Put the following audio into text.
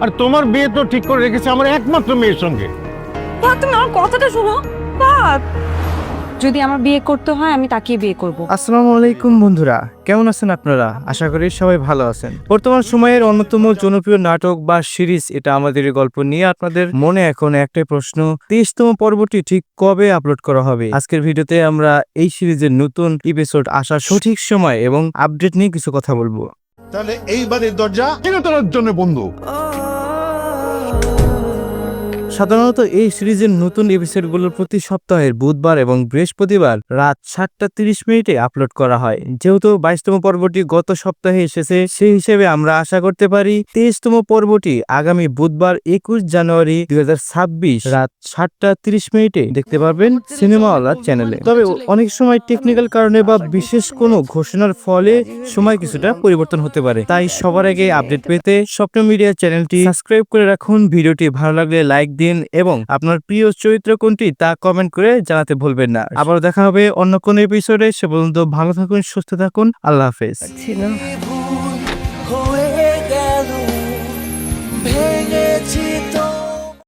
আর তোমার বিয়ে তো ঠিক করে রেখেছে আমার একমাত্র মেয়ের সঙ্গে। বাদ, তুমি আমার কথাটা শোনো। বাদ, যদি আমার বিয়ে করতে হয় আমি তাকেই বিয়ে করব। আসসালামু আলাইকুম বন্ধুরা, কেমন আছেন আপনারা? আশা করি সবাই ভালো আছেন। বর্তমান সময়ের অন্যতম জনপ্রিয় নাটক বা সিরিজ এটা আমাদের গল্প নিয়ে আপনাদের মনে এখন একটাই প্রশ্ন, 23তম পর্বটি ঠিক কবে আপলোড করা হবে? আজকের ভিডিওতে আমরা এই সিরিজের নতুন এপিসোড আসার সঠিক সময় এবং আপডেট নিয়ে কিছু কথা বলবো। তাহলে এইবারের দরজা চিরতরের জন্য বন্ধ। সাধারণত এই সিরিজের নতুন এপিসোডগুলোর প্রতি সপ্তাহের বুধবার এবং বৃহস্পতিবার রাত 7:30 আপলোড করা হয়। যেহেতু 22তম পর্বটি গত সপ্তাহে এসেছে, সেই হিসেবে আমরা আশা করতে পারি 23তম পর্বটি আগামী বুধবার 21 জানুয়ারি 2026 রাত 7:30 দেখতে পারবেন সিনেমাওয়ালা চ্যানেলে। তবে অনেক সময় টেকনিক্যাল কারণে বা বিশেষ কোনো ঘোষণার ফলে সময় কিছুটা পরিবর্তন হতে পারে। তাই সবার আগে আপডেট পেতে স্বপ্ন মিডিয়া চ্যানেলটি সাবস্ক্রাইব করে রাখুন। ভিডিওটি ভালো লাগলে লাইক দিন এবং আপনার প্রিয় চরিত্র কোনটি তা কমেন্ট করে জানাতে ভুলবেন না। আবার দেখা হবে অন্য কোনো এপিসোডে। সে পর্যন্ত ভালো থাকুন, সুস্থ থাকুন, আল্লাহ হাফেজ।